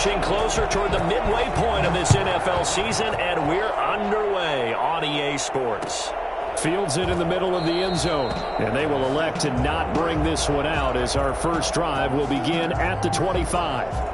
inching closer toward the midway point of this NFL season, and we're underway on EA Sports. Fields it in the middle of the end zone, and they will elect to not bring this one out as our first drive will begin at the 25.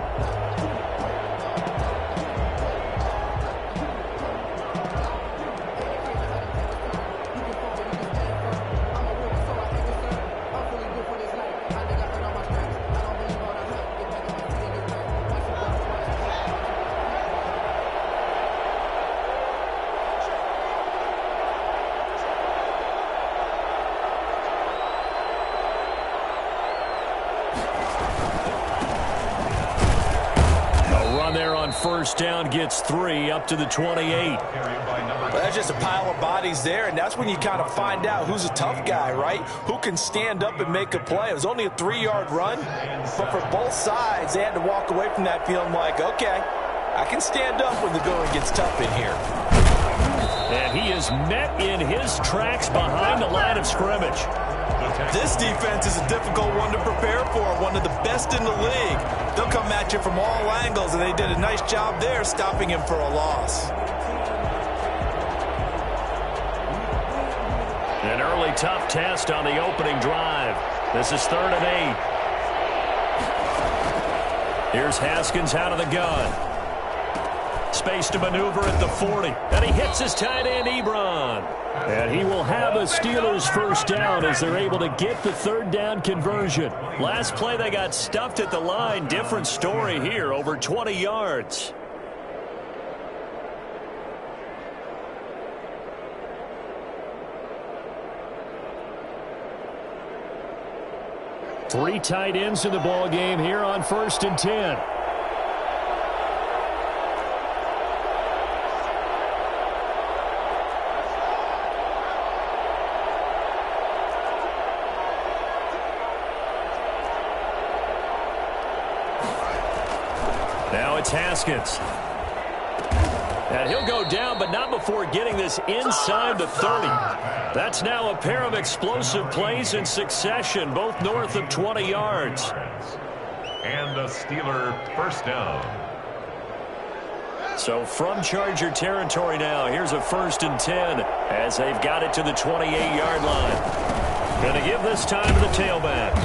First down gets 3 up to the 28. Well, there's just a pile of bodies there, and that's when you kind of find out who's a tough guy, right? Who can stand up and make a play. It was only a 3-yard run, but for both sides, they had to walk away from that feeling like, okay, I can stand up when the going gets tough in here. And he is met in his tracks behind the line of scrimmage. This defense is a difficult one to prepare for, one of the best in the league. They'll come at you from all angles, and they did a nice job there stopping him for a loss. An early tough test on the opening drive. This is 3rd and 8. Here's Haskins out of the gun. Space to maneuver at the 40. And he hits his tight end, Ebron. And he will have a Steelers first down as they're able to get the 3rd down conversion. Last play they got stuffed at the line. Different story here, over 20 yards. Three tight ends in the ball game here on 1st and 10. Now it's Haskins. And he'll go down, but not before getting this inside the 30. That's now a pair of explosive plays in succession, both north of 20 yards. And the Steeler first down. So from Charger territory now, here's a 1st and 10 as they've got it to the 28-yard line. Going to give this time to the tailback.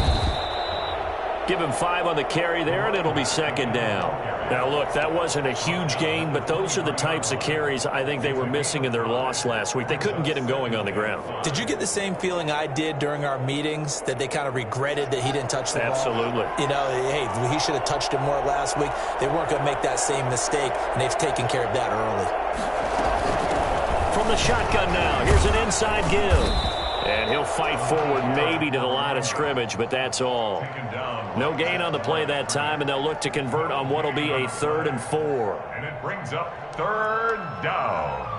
Give him 5 on the carry there, and it'll be 2nd down. Now, look, that wasn't a huge gain, but those are the types of carries I think they were missing in their loss last week. They couldn't get him going on the ground. Did you get the same feeling I did during our meetings, that they kind of regretted that he didn't touch the ball? Absolutely. You know, hey, he should have touched it more last week. They weren't going to make that same mistake, and they've taken care of that early. From the shotgun now, here's an inside give. And he'll fight forward maybe to the line of scrimmage, but that's all. No gain on the play that time, and they'll look to convert on what will be a 3rd and 4. And it brings up 3rd down.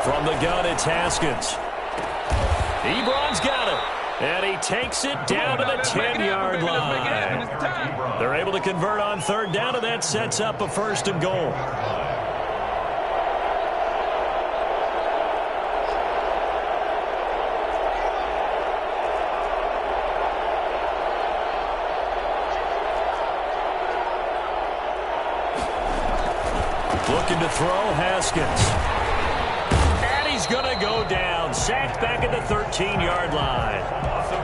From the gun, it's Haskins. Ebron's got it. And he takes it down to the 10-yard line. They're able to convert on 3rd down, and that sets up a 1st and goal. Looking to throw, Haskins. He's going to go down, sacked back at the 13-yard line.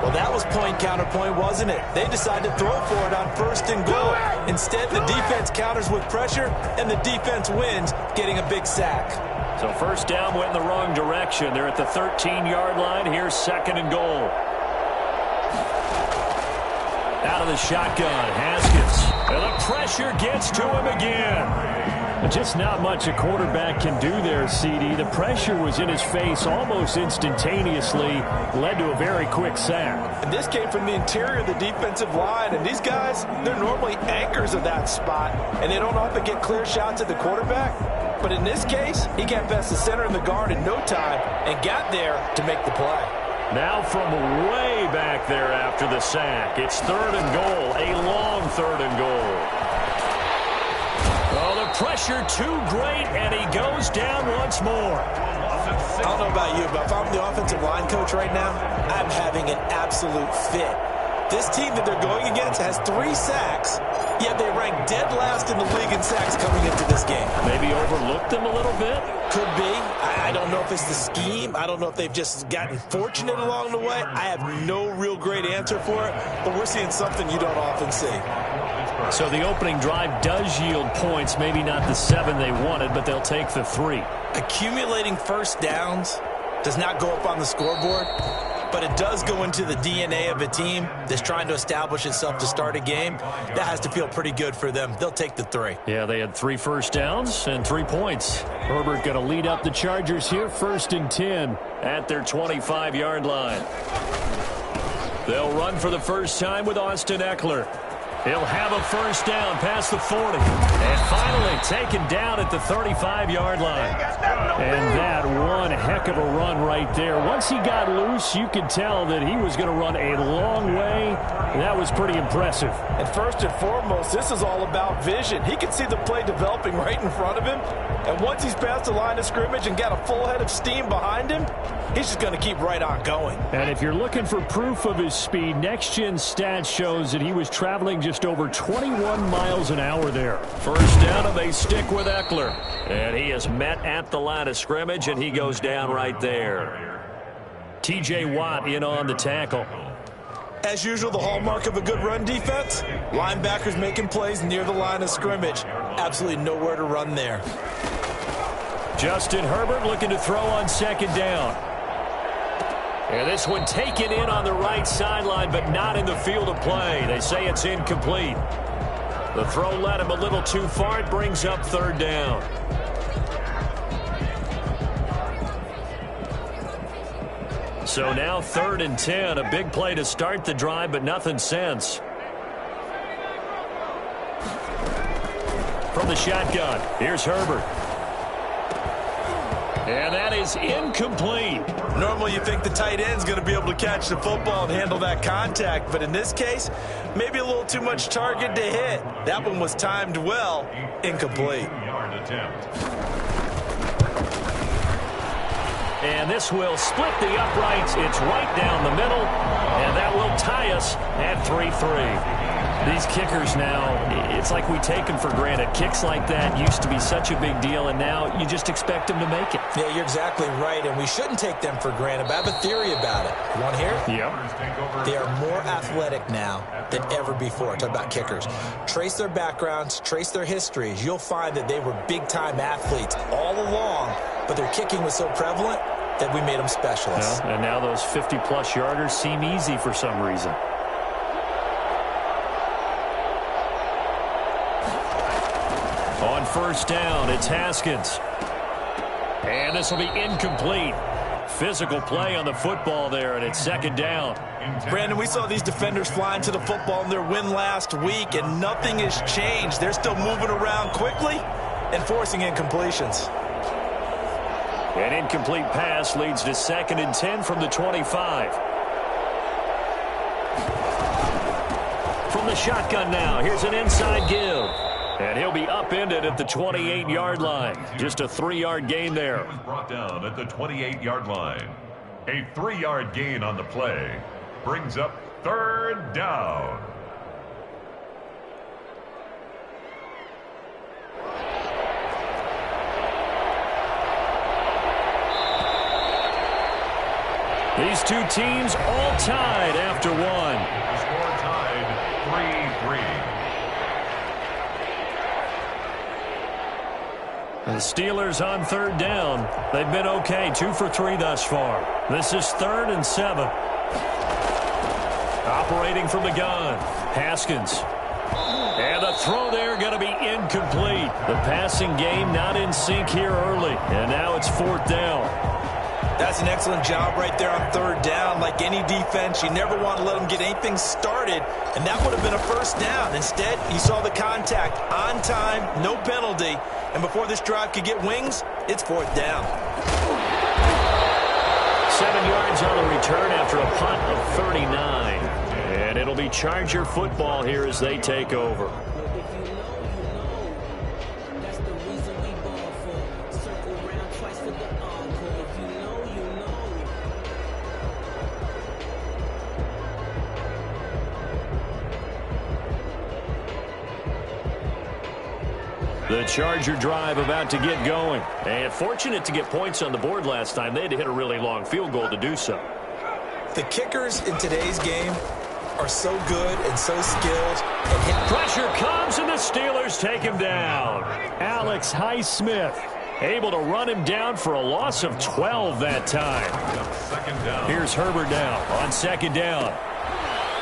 Well, that was point counterpoint, wasn't it? They decided to throw for it on 1st and goal. Instead, the defense counters with pressure, and the defense wins, getting a big sack. So 1st down went in the wrong direction. They're at the 13-yard line. Here's 2nd and goal. Out of the shotgun, Haskins. And the pressure gets to him again. Just not much a quarterback can do there, CD. The pressure was in his face almost instantaneously, led to a very quick sack. And this came from the interior of the defensive line, and these guys, they're normally anchors of that spot, and they don't often get clear shots at the quarterback. But in this case, he got past the center and the guard in no time and got there to make the play. Now from way back there after the sack. It's 3rd and goal, a long 3rd and goal. Oh, the pressure too great, and he goes down once more. I don't know about you, but if I'm the offensive line coach right now, I'm having an absolute fit. This team that they're going against has 3 sacks, yet they rank dead last in the league in sacks coming into this game. Maybe overlooked them a little bit? Could be. I don't know if it's the scheme. I don't know if they've just gotten fortunate along the way. I have no real great answer for it, but we're seeing something you don't often see. So the opening drive does yield points, maybe not the 7 they wanted, but they'll take the 3. Accumulating first downs does not go up on the scoreboard, but it does go into the DNA of a team that's trying to establish itself to start a game. That has to feel pretty good for them. They'll take the 3. Yeah, they had 3 first downs and 3 points. Herbert going to lead up the Chargers here, 1st and 10. At their 25-yard line. They'll run for the first time with Austin Eckler. He'll have a first down past the 40. And finally taken down at the 35-yard line. And that one heck of a run right there. Once he got loose, you could tell that he was going to run a long way. That was pretty impressive. And first and foremost, this is all about vision. He can see the play developing right in front of him. And once he's past the line of scrimmage and got a full head of steam behind him, he's just going to keep right on going. And if you're looking for proof of his speed, Next Gen Stats shows that he was traveling just over 21 miles an hour there. First down, and they stick with Eckler. And he is met at the line of scrimmage, and he goes down right there. T.J. Watt in on the tackle. As usual, the hallmark of a good run defense, linebackers making plays near the line of scrimmage. Absolutely nowhere to run there. Justin Herbert looking to throw on 2nd down. And this one taken in on the right sideline, but not in the field of play. They say it's incomplete. The throw led him a little too far. It brings up 3rd down. So now 3rd and 10. A big play to start the drive, but nothing since. From the shotgun, here's Herbert. And that is incomplete. Normally you think the tight end's going to be able to catch the football and handle that contact, but in this case, maybe a little too much target to hit. That one was timed well. Incomplete. And this will split the uprights. It's right down the middle, and that will tie us at 3-3. These kickers now, it's like we take them for granted. Kicks like that used to be such a big deal, and now you just expect them to make it. Yeah, you're exactly right, and we shouldn't take them for granted, but I have a theory about it. You want to hear it? Yep. They are more athletic now than ever before. Talk about kickers. Trace their backgrounds, trace their histories. You'll find that they were big-time athletes all along, but their kicking was so prevalent that we made them specialists. Yeah, and now those 50-plus yarders seem easy for some reason. On first down, it's Haskins. And this will be incomplete. Physical play on the football there, and it's 2nd down. Brandon, we saw these defenders flying to the football in their win last week, and nothing has changed. They're still moving around quickly and forcing incompletions. An incomplete pass leads to 2nd and 10 from the 25. From the shotgun now, here's an inside give. And he'll be upended at the 28-yard line. Just a 3-yard gain there. Was brought down at the 28-yard line. A 3-yard gain on the play brings up 3rd down. These two teams all tied after one. The score tied 3-3. The Steelers on 3rd down. They've been okay, 2 for 3 thus far. This is 3rd and 7. Operating from the gun, Haskins. And the throw there going to be incomplete. The passing game not in sync here early. And now it's 4th down. That's an excellent job right there on 3rd down. Like any defense, you never want to let them get anything started, and that would have been a first down. Instead, you saw the contact on time, no penalty, and before this drive could get wings, it's 4th down. 7 yards on the return after a punt of 39. And it'll be Charger football here as they take over. The Charger drive about to get going. And fortunate to get points on the board last time. They had to hit a really long field goal to do so. The kickers in today's game are so good and so skilled. Pressure comes, and the Steelers take him down. Alex Highsmith able to run him down for a loss of 12 that time. Here's Herbert now on second down.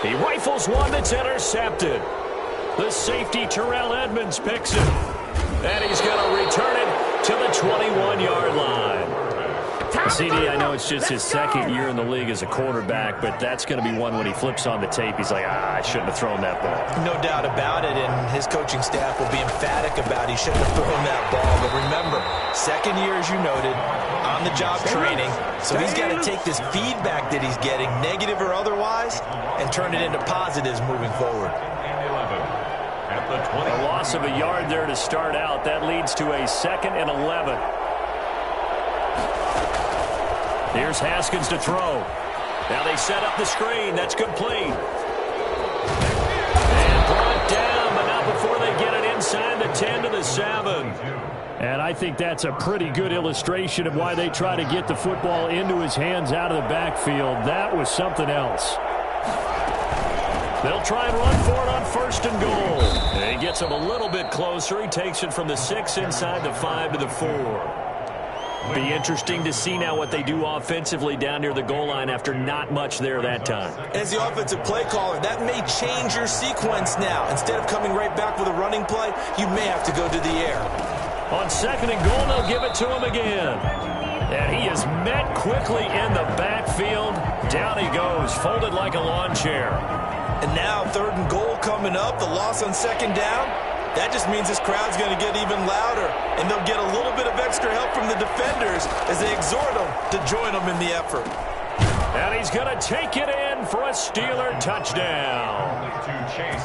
He rifles one that's intercepted. The safety, Terrell Edmonds, picks it. And he's going to return it to the 21-yard line. CD, I know it's just his second year in the league as a quarterback, but that's going to be one when he flips on the tape. He's like, I shouldn't have thrown that ball. No doubt about it, and his coaching staff will be emphatic about he shouldn't have thrown that ball. But remember, second year, as you noted, on-the-job training, so he's got to take this feedback that he's getting, negative or otherwise, and turn it into positives moving forward. A loss of a yard there to start out. That leads to a 2nd and 11. Here's Haskins to throw. Now they set up the screen. That's complete. And brought down, but not before they get it inside the 10 to the 7. And I think that's a pretty good illustration of why they try to get the football into his hands out of the backfield. That was something else. They'll try and run for it on 1st and goal. And he gets him a little bit closer. He takes it from the 6 inside the 5 to the 4. Be interesting to see now what they do offensively down near the goal line after not much there that time. As the offensive play caller, that may change your sequence now. Instead of coming right back with a running play, you may have to go to the air. On 2nd and goal, they'll give it to him again. And he is met quickly in the backfield. Down he goes, folded like a lawn chair. And now 3rd and goal coming up, the loss on 2nd down. That just means this crowd's going to get even louder, and they'll get a little bit of extra help from the defenders as they exhort them to join them in the effort. And he's going to take it in for a Steeler touchdown.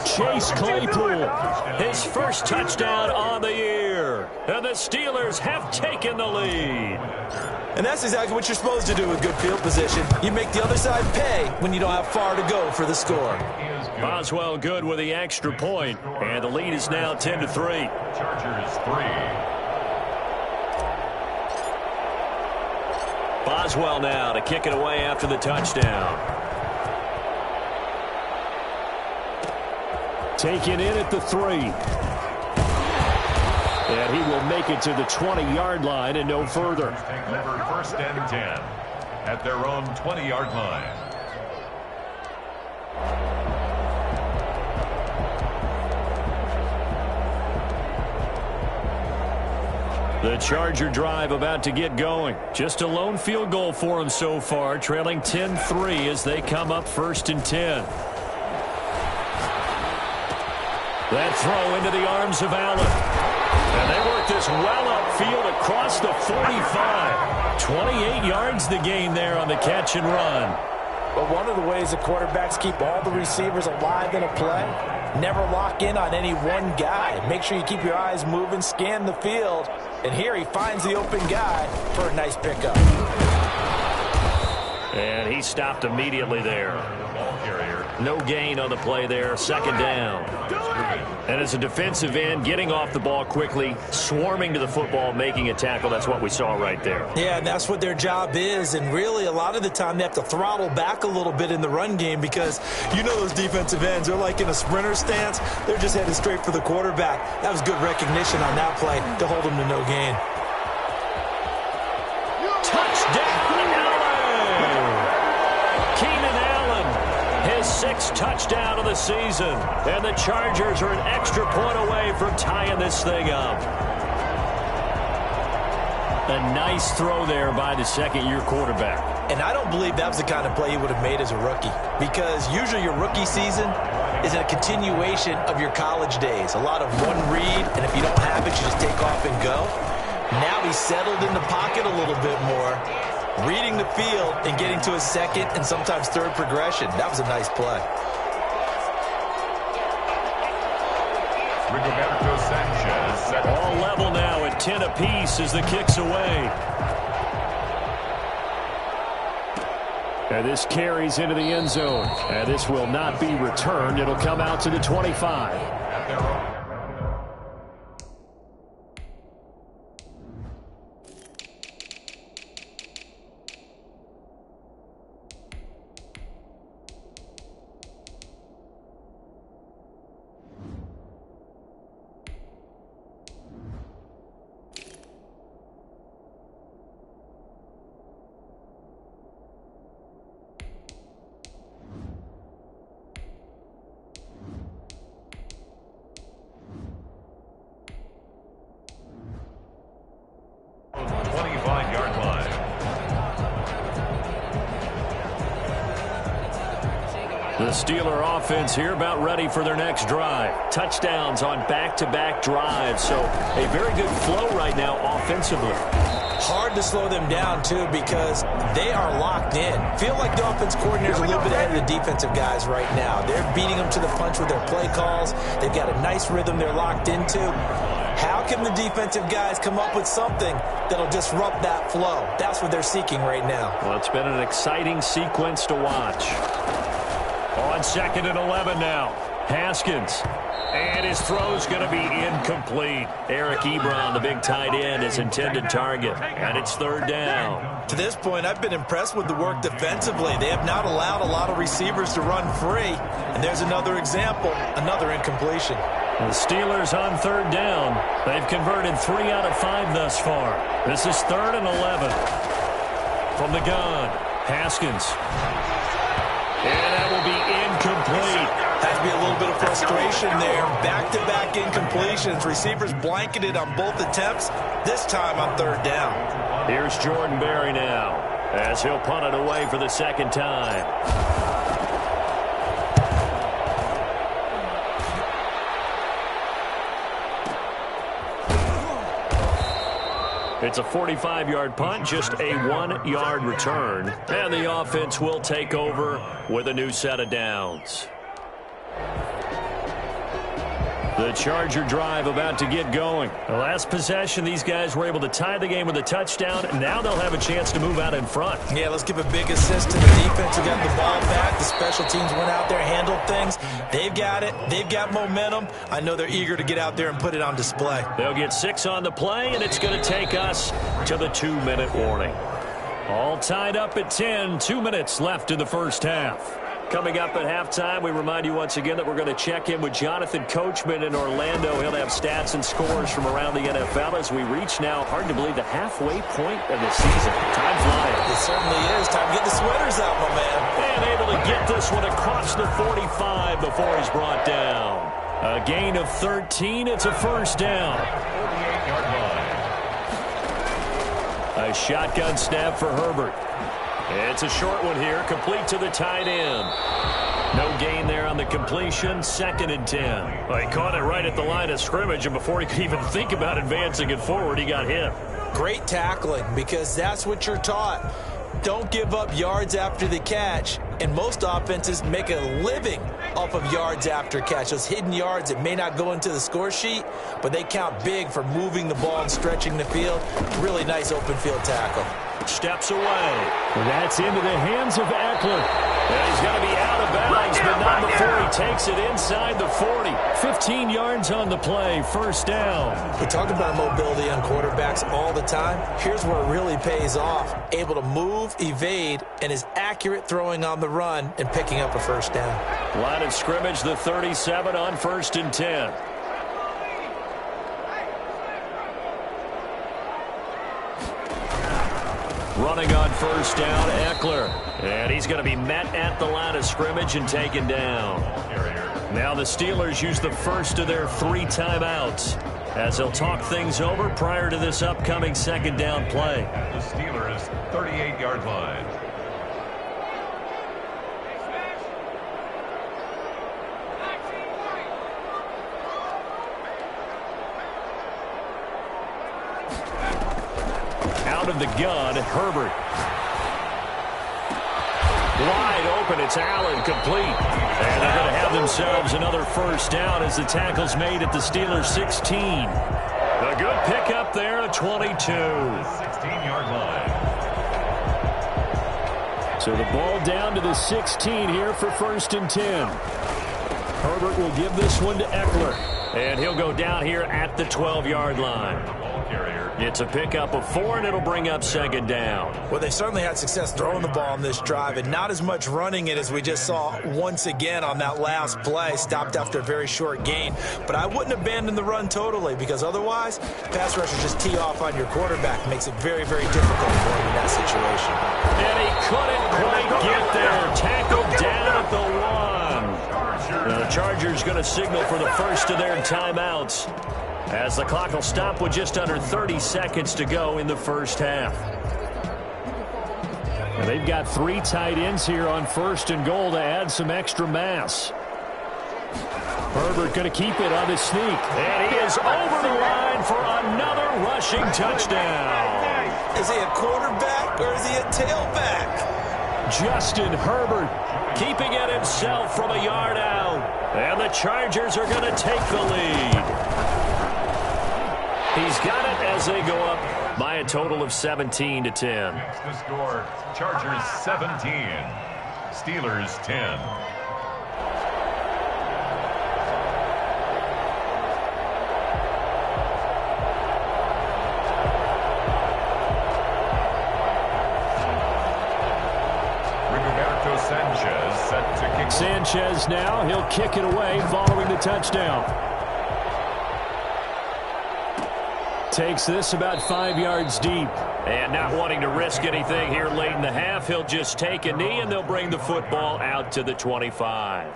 Chase Claypool, his first touchdown on the year. And the Steelers have taken the lead. And that's exactly what you're supposed to do with good field position. You make the other side pay when you don't have far to go for the score. Boswell good with the extra point, and the lead is now 10-3. Chargers 3. Boswell now to kick it away after the touchdown. Taken in at the 3. And he will make it to the 20-yard line and no further. Take over 1st and 10 at their own 20-yard line. The Charger drive about to get going. Just a lone field goal for them so far, trailing 10-3 as they come up 1st and 10. That throw into the arms of Allen. And they work this well upfield across the 45. 28 yards the gain there on the catch and run. But one of the ways the quarterbacks keep all the receivers alive in a play, never lock in on any one guy. Make sure you keep your eyes moving, scan the field. And here he finds the open guy for a nice pickup. And he stopped immediately there. No gain on the play there, 2nd down. And as a defensive end, getting off the ball quickly, swarming to the football, making a tackle, that's what we saw right there. Yeah, and that's what their job is. And really, a lot of the time, they have to throttle back a little bit in the run game because you know those defensive ends, they're like in a sprinter stance. They're just headed straight for the quarterback. That was good recognition on that play to hold them to no gain. Sixth touchdown of the season. And the Chargers are an extra point away from tying this thing up. A nice throw there by the 2nd-year quarterback. And I don't believe that was the kind of play he would have made as a rookie. Because usually your rookie season is a continuation of your college days. A lot of one read, and if you don't have it, you just take off and go. Now he's settled in the pocket a little bit more. reading the field and getting to a second and sometimes third progression. That was a nice play. Rigoberto Sanchez set. All level now at 10 apiece as the kick's away. And this carries into the end zone. And this will not be returned. It'll come out to the 25. At their own. The Steeler offense here about ready for their next drive. Touchdowns on back-to-back drives, so a very good flow right now offensively. Hard to slow them down, too, because they are locked in. Feel like the offense coordinator's a little bit ahead of the defensive guys right now. They're beating them to the punch with their play calls. They've got a nice rhythm they're locked into. How can the defensive guys come up with something that'll disrupt that flow? That's what they're seeking right now. Well, it's been an exciting sequence to watch. On 2nd and 11 now. Haskins. And his throw's going to be incomplete. Eric Ebron, the big tight end, is intended target. And it's 3rd down. To this point, I've been impressed with the work defensively. They have not allowed a lot of receivers to run free. And there's another example, another incompletion. The Steelers on 3rd down. They've converted 3 out of 5 thus far. This is 3rd and 11. From the gun, Haskins. And that will be incomplete. Has to be a little bit of frustration there. Back-to-back incompletions. Receivers blanketed on both attempts, this time on 3rd down. Here's Jordan Berry now, as he'll punt it away for the 2nd time. It's a 45-yard punt, just a 1-yard return. And the offense will take over with a new set of downs. The Charger drive about to get going. The last possession, these guys were able to tie the game with a touchdown. And now they'll have a chance to move out in front. Yeah, let's give a big assist to the defense who got the ball back. The special teams went out there, handled things. They've got it. They've got momentum. I know they're eager to get out there and put it on display. They'll get 6 on the play, and it's going to take us to the 2-minute warning. All tied up at 10. 2 minutes left in the first half. Coming up at halftime, we remind you once again that we're going to check in with Jonathan Coachman in Orlando. He'll have stats and scores from around the NFL as we reach now, hard to believe, the halfway point of the season. Time flying. It certainly is. Time to get the sweaters out, my man. And able to get this one across the 45 before he's brought down. A gain of 13. It's a 1st down. 48-yard line. A shotgun snap for Herbert. It's a short one here, complete to the tight end. No gain there on the completion, 2nd and 10. Well, he caught it right at the line of scrimmage, and before he could even think about advancing it forward, he got hit. Great tackling, because that's what you're taught. Don't give up yards after the catch, and most offenses make a living off of yards after catch. Those hidden yards that may not go into the score sheet, but they count big for moving the ball and stretching the field. Really nice open field tackle. Steps away. And that's into the hands of Eckler. And he's going to be out of bounds, but not before he takes it inside the 40. 15 yards on the play, 1st down. We talk about mobility on quarterbacks all the time. Here's where it really pays off. Able to move, evade, and is accurate throwing on the run and picking up a 1st down. Line of scrimmage, the 37 on 1st and 10. Running on 1st down, Eckler. And he's going to be met at the line of scrimmage and taken down. Now the Steelers use the first of their 3 timeouts as they'll talk things over prior to this upcoming 2nd down play. At the Steelers' 38-yard line. Out of the gun, Herbert. Wide open, it's Allen, complete. And they're going to have themselves another first down as the tackle's made at the Steelers' 16. A good pickup there at 22. 16-yard line. So the ball down to the 16 here for 1st and 10. Herbert will give this one to Eckler. And he'll go down here at the 12-yard line. It's a pickup of 4, and it'll bring up 2nd down. Well, they certainly had success throwing the ball on this drive, and not as much running it as we just saw once again on that last play. Stopped after a very short gain. But I wouldn't abandon the run totally, because otherwise, pass rushers just tee off on your quarterback. Makes it very, very difficult for him in that situation. And he couldn't quite get there. Tackled down at the 1. Now the Chargers going to signal for the first of their timeouts, as the clock will stop with just under 30 seconds to go in the first half. And they've got 3 tight ends here on 1st and goal to add some extra mass. Herbert going to keep it on the sneak. And he is over the line for another rushing touchdown. Is he a quarterback or is he a tailback? Justin Herbert keeping it himself from a yard out. And the Chargers are going to take the lead. He's got it as they go up by a total of 17-10. Next to score, Chargers 17, Steelers 10. Sanchez now, he'll kick it away following the touchdown. Takes this about 5 yards deep. And not wanting to risk anything here late in the half, he'll just take a knee and they'll bring the football out to the 25.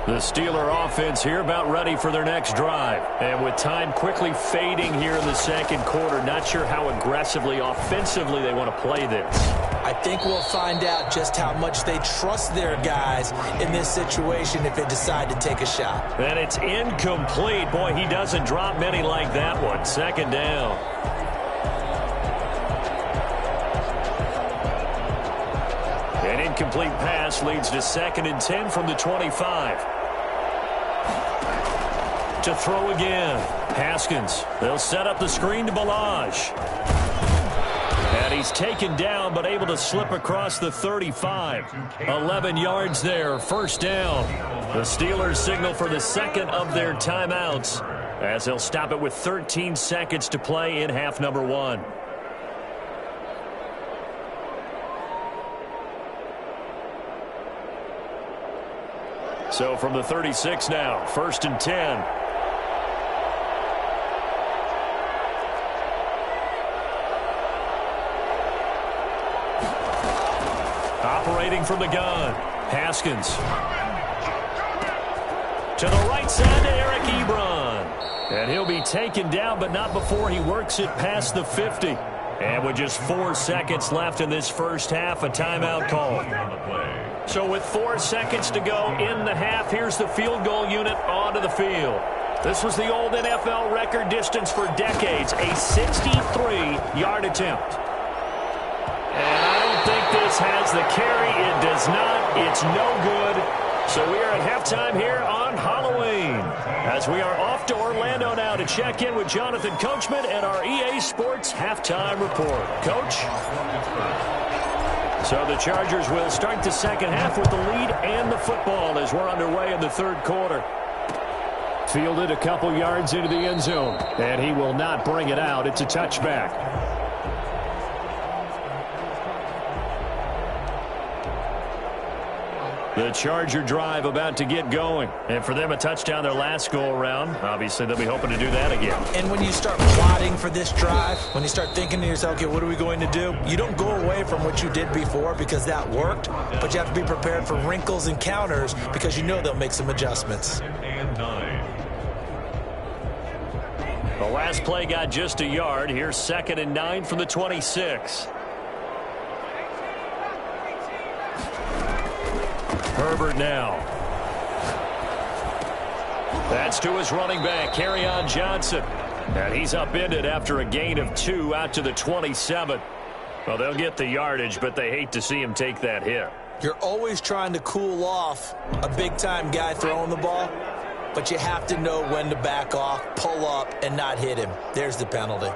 The Steeler offense here about ready for their next drive. And with time quickly fading here in the second quarter, not sure how aggressively, offensively they want to play this. I think we'll find out just how much they trust their guys in this situation if they decide to take a shot. And it's incomplete. Boy, he doesn't drop many like that one. 2nd down. An incomplete pass leads to 2nd and 10 from the 25. To throw again. Haskins. They'll set up the screen to Balaj. And he's taken down but able to slip across the 35. 11 yards there. 1st down. The Steelers signal for the 2nd of their timeouts, as they'll stop it with 13 seconds to play in half number 1. So from the 36 now, 1st and 10. Operating from the gun, Haskins. To the right side to Eric Ebron. And he'll be taken down, but not before he works it past the 50. And with just 4 seconds left in this first half, a timeout call. So with 4 seconds to go in the half, here's the field goal unit onto the field. This was the old NFL record distance for decades, a 63-yard attempt. And I don't think this has the carry. It does not. It's no good. So we are at halftime here on Halloween, as we are off to Orlando now to check in with Jonathan Coachman and our EA Sports Halftime Report. Coach? So the Chargers will start the second half with the lead and the football as we're underway in the third quarter. Fielded a couple yards into the end zone, and he will not bring it out. It's a touchback. The Charger drive about to get going. And for them, a touchdown their last go-around. Obviously, they'll be hoping to do that again. And when you start plotting for this drive, when you start thinking to yourself, okay, what are we going to do? You don't go away from what you did before because that worked, but you have to be prepared for wrinkles and counters because you know they'll make some adjustments. And 9. The last play got just a yard. Here's 2nd and 9 from the 26. Herbert now. That's to his running back, Kerryon Johnson. And he's upended after a gain of 2 out to the 27. Well, they'll get the yardage, but they hate to see him take that hit. You're always trying to cool off a big-time guy throwing the ball, but you have to know when to back off, pull up, and not hit him. There's the penalty.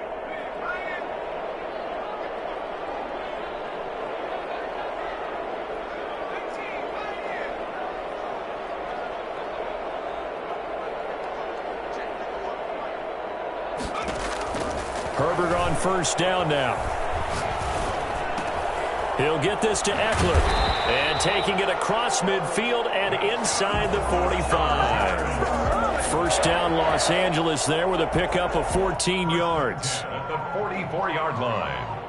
Herbert on first down now. He'll get this to Eckler. And taking it across midfield and inside the 45. First down Los Angeles there with a pickup of 14 yards. At the 44-yard line.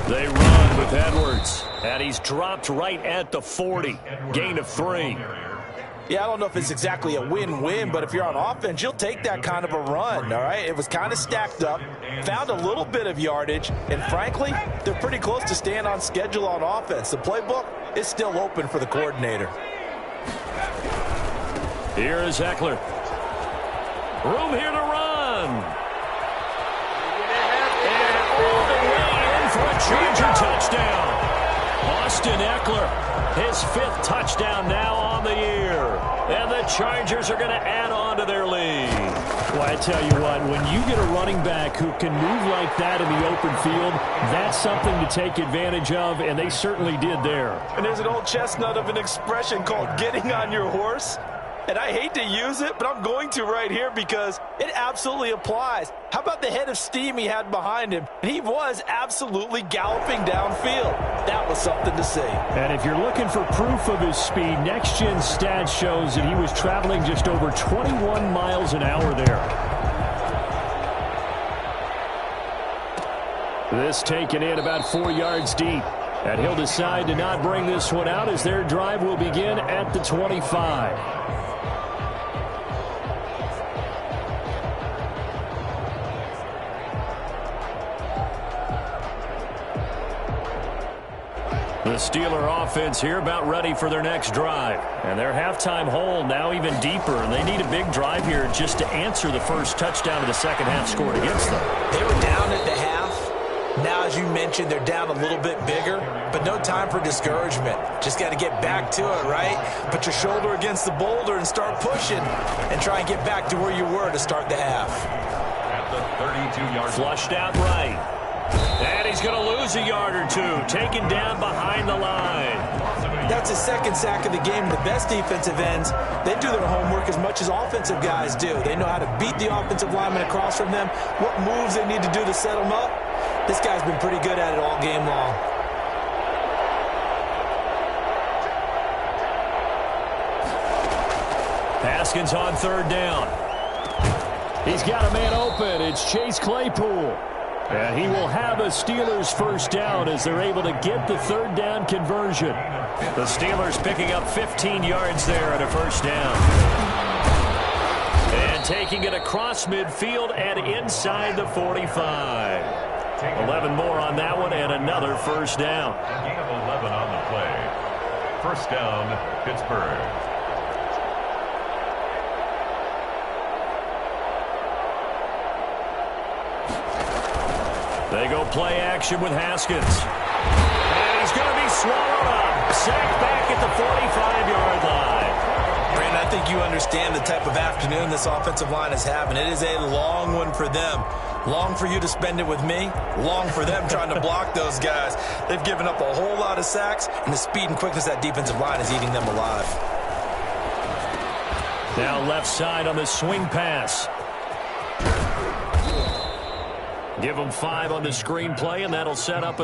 They run with Edwards, and he's dropped right at the 40. Gain of 3. Yeah, I don't know if it's exactly a win-win, but if you're on offense, you'll take that kind of a run, all right? It was kind of stacked up, found a little bit of yardage, and frankly, they're pretty close to staying on schedule on offense. The playbook is still open for the coordinator. Here is Eckler. Room here to run. And all the way in for a Charger touchdown. Austin Eckler, his 5th touchdown now on the year. And the Chargers are going to add on to their lead. Well, I tell you what, when you get a running back who can move like that in the open field, that's something to take advantage of, and they certainly did there. And there's an old chestnut of an expression called getting on your horse. And I hate to use it, but I'm going to right here because it absolutely applies. How about the head of steam he had behind him? And he was absolutely galloping downfield. That was something to see. And if you're looking for proof of his speed, Next Gen Stats shows that he was traveling just over 21 miles an hour there. This taken in about 4 yards deep. And he'll decide to not bring this one out as their drive will begin at the 25. The Steeler offense here about ready for their next drive. And their halftime hole now even deeper. And they need a big drive here just to answer the first touchdown of the second half scored against them. They were down at the half. Now, as you mentioned, they're down a little bit bigger, but no time for discouragement. Just got to get back to it, right? Put your shoulder against the boulder and start pushing and try and get back to where you were to start the half. At the 32-yard flushed out right. And he's going to lose a yard or two. Taken down behind the line. That's his second sack of the game. The best defensive ends, they do their homework as much as offensive guys do. They know how to beat the offensive lineman across from them, what moves they need to do to set them up. This guy's been pretty good at it all game long. Haskins on third down. He's got a man open. It's Chase Claypool. And he will have a Steelers first down as they're able to get the third down conversion. The Steelers picking up 15 yards there at a first down. And taking it across midfield and inside the 45. 11 more on that one and another first down. A gain of 11 on the play. First down, Pittsburgh. They go play action with Haskins. And he's going to be swallowed up. Sacked back at the 45-yard line. Brandon, I think you understand the type of afternoon this offensive line is having. It is a long one for them. Long for you to spend it with me. Long for them trying to block those guys. They've given up a whole lot of sacks, and the speed and quickness of that defensive line is eating them alive. Now left side on the swing pass. Give them 5 on the screenplay, and that'll set up a